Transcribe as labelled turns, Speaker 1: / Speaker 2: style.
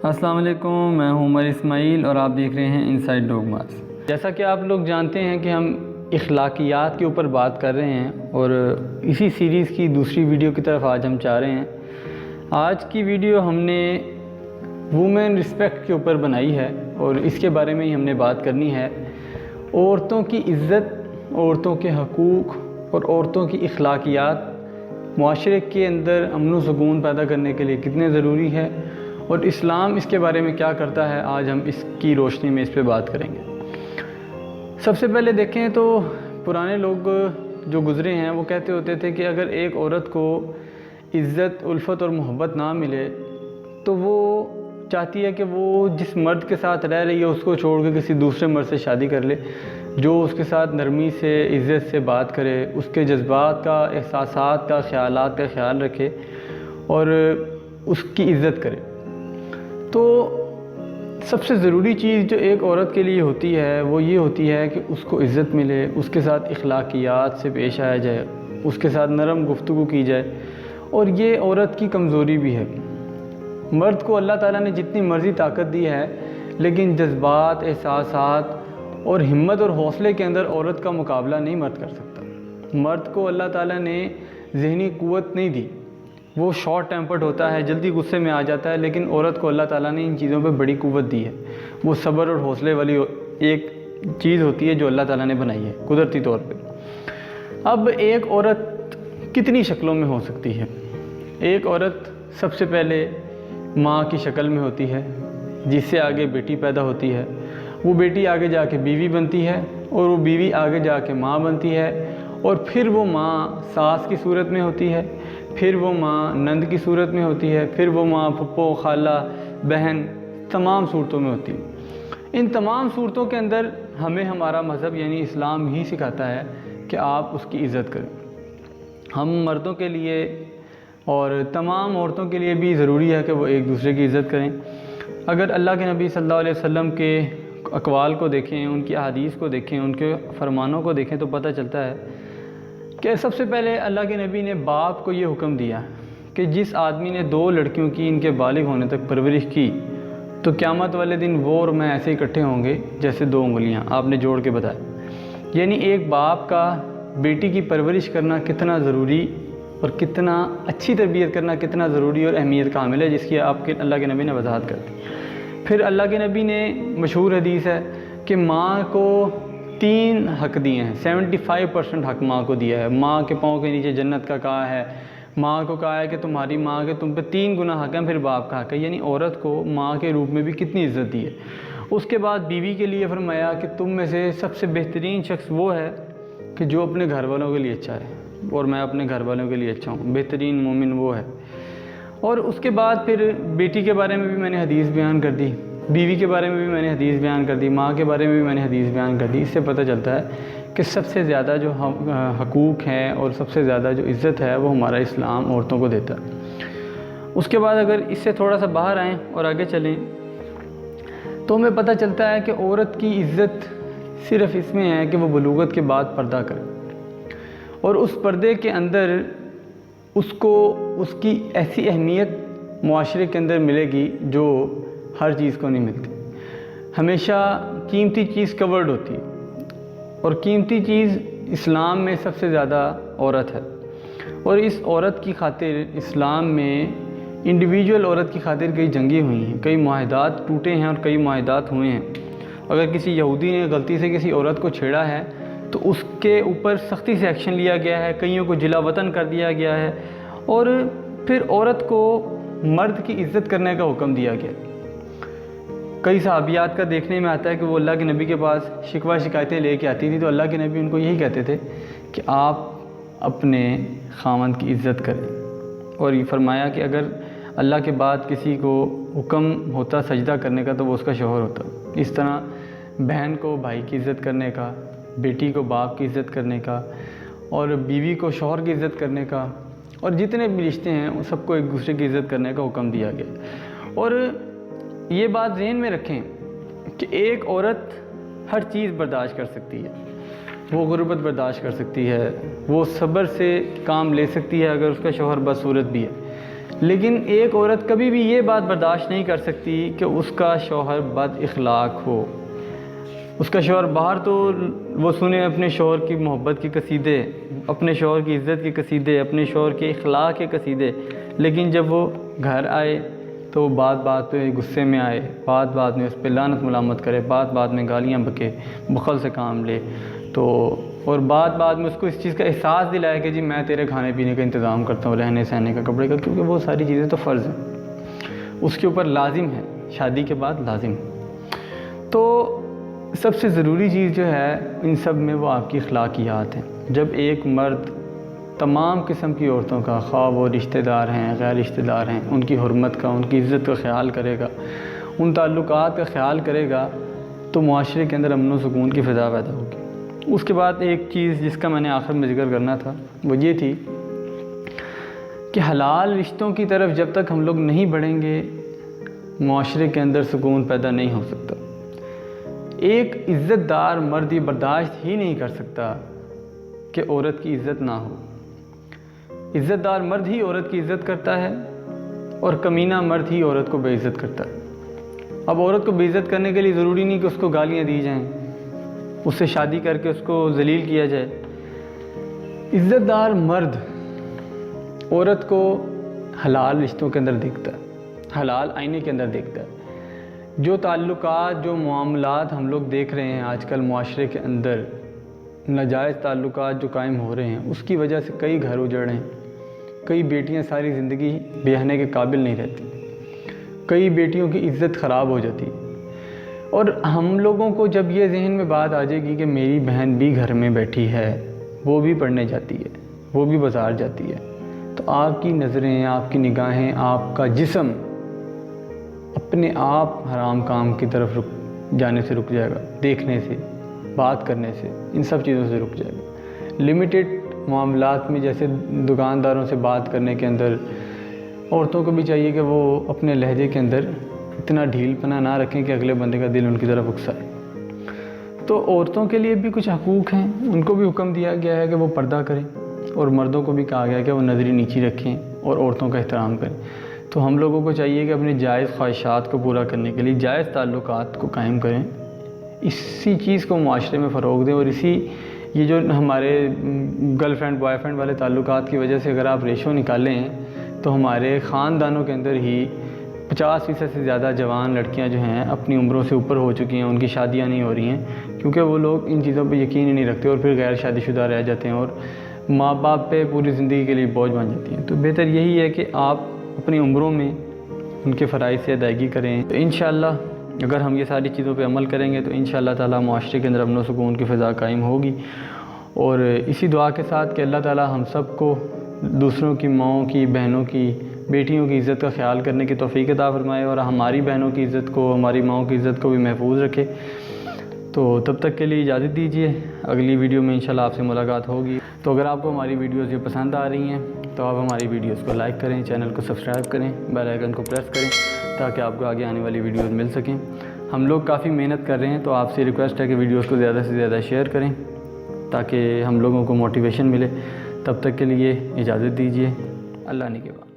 Speaker 1: السلام علیکم، میں ہوں عمر اسماعیل اور آپ دیکھ رہے ہیں انسائیڈ ڈوگماز۔ جیسا کہ آپ لوگ جانتے ہیں کہ ہم اخلاقیات کے اوپر بات کر رہے ہیں اور اسی سیریز کی دوسری ویڈیو کی طرف آج ہم چاہ رہے ہیں۔ آج کی ویڈیو ہم نے وومن رسپیکٹ کے اوپر بنائی ہے اور اس کے بارے میں ہی ہم نے بات کرنی ہے۔ عورتوں کی عزت، عورتوں کے حقوق اور عورتوں کی اخلاقیات معاشرے کے اندر امن و سکون پیدا کرنے کے لیے کتنے ضروری ہے اور اسلام اس کے بارے میں کیا کرتا ہے، آج ہم اس کی روشنی میں اس پہ بات کریں گے۔ سب سے پہلے دیکھیں تو پرانے لوگ جو گزرے ہیں وہ کہتے ہوتے تھے کہ اگر ایک عورت کو عزت، الفت اور محبت نہ ملے تو وہ چاہتی ہے کہ وہ جس مرد کے ساتھ رہ رہی ہے اس کو چھوڑ کے کسی دوسرے مرد سے شادی کر لے، جو اس کے ساتھ نرمی سے، عزت سے بات کرے، اس کے جذبات کا، احساسات کا، خیالات کا خیال رکھے اور اس کی عزت کرے۔ تو سب سے ضروری چیز جو ایک عورت کے لیے ہوتی ہے وہ یہ ہوتی ہے کہ اس کو عزت ملے، اس کے ساتھ اخلاقیات سے پیش آیا جائے، اس کے ساتھ نرم گفتگو کی جائے، اور یہ عورت کی کمزوری بھی ہے۔ مرد کو اللہ تعالیٰ نے جتنی مرضی طاقت دی ہے، لیکن جذبات، احساسات اور ہمت اور حوصلے کے اندر عورت کا مقابلہ نہیں مرد کر سکتا۔ مرد کو اللہ تعالیٰ نے ذہنی قوت نہیں دی، وہ شارٹ ٹیمپرڈ ہوتا ہے، جلدی غصے میں آ جاتا ہے، لیکن عورت کو اللہ تعالیٰ نے ان چیزوں پہ بڑی قوت دی ہے۔ وہ صبر اور حوصلے والی ایک چیز ہوتی ہے جو اللہ تعالیٰ نے بنائی ہے قدرتی طور پہ۔ اب ایک عورت کتنی شکلوں میں ہو سکتی ہے؟ ایک عورت سب سے پہلے ماں کی شکل میں ہوتی ہے، جس سے آگے بیٹی پیدا ہوتی ہے، وہ بیٹی آگے جا کے بیوی بنتی ہے اور وہ بیوی آگے جا کے ماں بنتی ہے، اور پھر وہ ماں ساس کی صورت میں ہوتی ہے، پھر وہ ماں نند کی صورت میں ہوتی ہے، پھر وہ ماں پھپھو، خالہ، بہن، تمام صورتوں میں ہوتی ہے۔ ان تمام صورتوں کے اندر ہمیں ہمارا مذہب یعنی اسلام ہی سکھاتا ہے کہ آپ اس کی عزت کریں۔ ہم مردوں کے لیے اور تمام عورتوں کے لیے بھی ضروری ہے کہ وہ ایک دوسرے کی عزت کریں۔ اگر اللہ کے نبی صلی اللہ علیہ وسلم کے اقوال کو دیکھیں، ان کی احادیث کو دیکھیں، ان کے فرمانوں کو دیکھیں تو پتہ چلتا ہے کہ سب سے پہلے اللہ کے نبی نے باپ کو یہ حکم دیا کہ جس آدمی نے 2 لڑکیوں کی ان کے بالغ ہونے تک پرورش کی تو قیامت والے دن وہ اور میں ایسے اکٹھے ہوں گے جیسے 2 انگلیاں، آپ نے جوڑ کے بتایا۔ یعنی ایک باپ کا بیٹی کی پرورش کرنا کتنا ضروری اور کتنا اچھی تربیت کرنا کتنا ضروری اور اہمیت کا حامل ہے، جس کی آپ کے اللہ کے نبی نے وضاحت کر دی۔ پھر اللہ کے نبی نے مشہور حدیث ہے کہ ماں کو 3 حق دیے ہیں، 75% حق ماں کو دیا ہے۔ ماں کے پاؤں کے نیچے جنت کا کہا ہے، ماں کو کہا ہے کہ تمہاری ماں کے تم پہ 3 گنا حق ہیں، پھر باپ کا حق ہے، یعنی عورت کو ماں کے روپ میں بھی کتنی عزت دی ہے۔ اس کے بعد بیوی کے لیے فرمایا کہ تم میں سے سب سے بہترین شخص وہ ہے کہ جو اپنے گھر والوں کے لیے اچھا ہے، اور میں اپنے گھر والوں کے لیے اچھا ہوں، بہترین مومن وہ ہے۔ اور اس کے بعد پھر بیٹی کے بارے میں بھی میں نے حدیث بیان کر دی، بیوی کے بارے میں بھی میں نے حدیث بیان کر دی، ماں کے بارے میں بھی میں نے حدیث بیان کر دی۔ اس سے پتہ چلتا ہے کہ سب سے زیادہ جو حقوق ہیں اور سب سے زیادہ جو عزت ہے وہ ہمارا اسلام عورتوں کو دیتا ہے۔ اس کے بعد اگر اس سے تھوڑا سا باہر آئیں اور آگے چلیں تو ہمیں پتہ چلتا ہے کہ عورت کی عزت صرف اس میں ہے کہ وہ بلوغت کے بعد پردہ کرے، اور اس پردے کے اندر اس کو اس کی ایسی اہمیت معاشرے کے اندر ملے گی جو ہر چیز کو نہیں ملتی۔ ہمیشہ قیمتی چیز کورڈ ہوتی ہے، اور قیمتی چیز اسلام میں سب سے زیادہ عورت ہے، اور اس عورت کی خاطر اسلام میں انڈیویجول عورت کی خاطر کئی جنگیں ہوئی ہیں، کئی معاہدات ٹوٹے ہیں اور کئی معاہدات ہوئے ہیں۔ اگر کسی یہودی نے غلطی سے کسی عورت کو چھیڑا ہے تو اس کے اوپر سختی سے ایکشن لیا گیا ہے، کئیوں کو جلا وطن کر دیا گیا ہے، اور پھر عورت کو مرد کی عزت کرنے کا حکم دیا گیا۔ کئی صحابیات کا دیکھنے میں آتا ہے کہ وہ اللہ کے نبی کے پاس شکوہ شکایتیں لے کے آتی تھی تو اللہ کے نبی ان کو یہی کہتے تھے کہ آپ اپنے خاوند کی عزت کریں، اور یہ فرمایا کہ اگر اللہ کے بعد کسی کو حکم ہوتا سجدہ کرنے کا تو وہ اس کا شوہر ہوتا۔ اس طرح بہن کو بھائی کی عزت کرنے کا، بیٹی کو باپ کی عزت کرنے کا، اور بیوی کو شوہر کی عزت کرنے کا، اور جتنے بھی رشتے ہیں ان سب کو ایک دوسرے کی عزت کرنے کا حکم دیا گیا۔ اور یہ بات ذہن میں رکھیں کہ ایک عورت ہر چیز برداشت کر سکتی ہے، وہ غربت برداشت کر سکتی ہے، وہ صبر سے کام لے سکتی ہے اگر اس کا شوہر بدصورت بھی ہے، لیکن ایک عورت کبھی بھی یہ بات برداشت نہیں کر سکتی کہ اس کا شوہر بد اخلاق ہو. اس کا شوہر باہر تو وہ سنے اپنے شوہر کی محبت کے قصیدے، اپنے شوہر کی عزت کے قصیدے، اپنے شوہر کے اخلاق کے قصیدے، لیکن جب وہ گھر آئے تو بات بات پہ غصے میں آئے، بات بات میں اس پہ لعنت ملامت کرے، بات بات میں گالیاں بکے، بخل سے کام لے، تو اور بات بات میں اس کو اس چیز کا احساس دلائے کہ جی میں تیرے کھانے پینے کا انتظام کرتا ہوں، رہنے سہنے کا، کپڑے کا، کیونکہ وہ ساری چیزیں تو فرض ہیں، اس کے اوپر لازم ہے، شادی کے بعد لازم ہے. تو سب سے ضروری چیز جو ہے ان سب میں وہ آپ کی اخلاقیات ہیں. جب ایک مرد تمام قسم کی عورتوں کا، خواہ وہ رشتہ دار ہیں غیر رشتہ دار ہیں، ان کی حرمت کا، ان کی عزت کا خیال کرے گا، ان تعلقات کا خیال کرے گا، تو معاشرے کے اندر امن و سکون کی فضا پیدا ہوگی. اس کے بعد ایک چیز جس کا میں نے آخر میں ذکر کرنا تھا وہ یہ تھی کہ حلال رشتوں کی طرف جب تک ہم لوگ نہیں بڑھیں گے معاشرے کے اندر سکون پیدا نہیں ہو سکتا. ایک عزت دار مرد یہ برداشت ہی نہیں کر سکتا کہ عورت کی عزت نہ ہو. عزت دار مرد ہی عورت کی عزت کرتا ہے اور کمینہ مرد ہی عورت کو بے عزت کرتا ہے. اب عورت کو بے عزت کرنے کے لیے ضروری نہیں کہ اس کو گالیاں دی جائیں، اس سے شادی کر کے اس کو ذلیل کیا جائے. عزت دار مرد عورت کو حلال رشتوں کے اندر دیکھتا ہے، حلال آئینے کے اندر دیکھتا ہے. جو تعلقات، جو معاملات ہم لوگ دیکھ رہے ہیں آج کل معاشرے کے اندر، ناجائز تعلقات جو قائم ہو رہے ہیں، اس کی وجہ سے کئی گھر اجڑ ہیں. کئی بیٹیاں ساری زندگی بیاہنے کے قابل نہیں رہتی، کئی بیٹیوں کی عزت خراب ہو جاتی. اور ہم لوگوں کو جب یہ ذہن میں بات آ جائے گی کہ میری بہن بھی گھر میں بیٹھی ہے، وہ بھی پڑھنے جاتی ہے، وہ بھی بازار جاتی ہے، تو آپ کی نظریں، آپ کی نگاہیں، آپ کا جسم اپنے آپ حرام کام کی طرف جانے سے رک جائے گا، دیکھنے سے، بات کرنے سے، ان سب چیزوں سے رک جائے گا. لمیٹڈ معاملات میں جیسے دکانداروں سے بات کرنے کے اندر عورتوں کو بھی چاہیے کہ وہ اپنے لہجے کے اندر اتنا ڈھیل پنا نہ رکھیں کہ اگلے بندے کا دل ان کی طرف اکسائے. تو عورتوں کے لیے بھی کچھ حقوق ہیں، ان کو بھی حکم دیا گیا ہے کہ وہ پردہ کریں، اور مردوں کو بھی کہا گیا ہے کہ وہ نظری نیچی رکھیں اور عورتوں کا احترام کریں. تو ہم لوگوں کو چاہیے کہ اپنی جائز خواہشات کو پورا کرنے کے لیے جائز تعلقات کو قائم کریں، اسی چیز کو معاشرے میں فروغ دیں. اور یہ جو ہمارے گرل فرینڈ بوائے فرینڈ والے تعلقات کی وجہ سے اگر آپ ریشو نکالیں تو ہمارے خاندانوں کے اندر ہی 50% سے زیادہ جوان لڑکیاں جو ہیں اپنی عمروں سے اوپر ہو چکی ہیں، ان کی شادیاں نہیں ہو رہی ہیں، کیونکہ وہ لوگ ان چیزوں پہ یقین ہی نہیں رکھتے اور پھر غیر شادی شدہ رہ جاتے ہیں اور ماں باپ پہ پوری زندگی کے لیے بوجھ بن جاتی ہیں. تو بہتر یہی ہے کہ آپ اپنی عمروں میں ان کے فرائض سے ادائیگی کریں. تو انشاءاللہ اگر ہم یہ ساری چیزوں پہ عمل کریں گے تو انشاءاللہ تعالی معاشرے کے اندر امن و سکون کی فضا قائم ہوگی. اور اسی دعا کے ساتھ کہ اللہ تعالی ہم سب کو دوسروں کی ماؤں کی، بہنوں کی، بیٹیوں کی عزت کا خیال کرنے کی توفیق عطا فرمائے اور ہماری بہنوں کی عزت کو، ہماری ماؤں کی عزت کو بھی محفوظ رکھے. تو تب تک کے لیے اجازت دیجیے، اگلی ویڈیو میں انشاءاللہ آپ سے ملاقات ہوگی. تو اگر آپ کو ہماری ویڈیوز یہ پسند آ رہی ہیں تو آپ ہماری ویڈیوز کو لائک کریں، چینل کو سبسکرائب کریں، بیل آئیکن کو پریس کریں تاکہ آپ کو آگے آنے والی ویڈیوز مل سکیں. ہم لوگ کافی محنت کر رہے ہیں، تو آپ سے ریکویسٹ ہے کہ ویڈیوز کو زیادہ سے زیادہ شیئر کریں تاکہ ہم لوگوں کو موٹیویشن ملے. تب تک کے لیے اجازت دیجیے، اللہ نے کے بعد.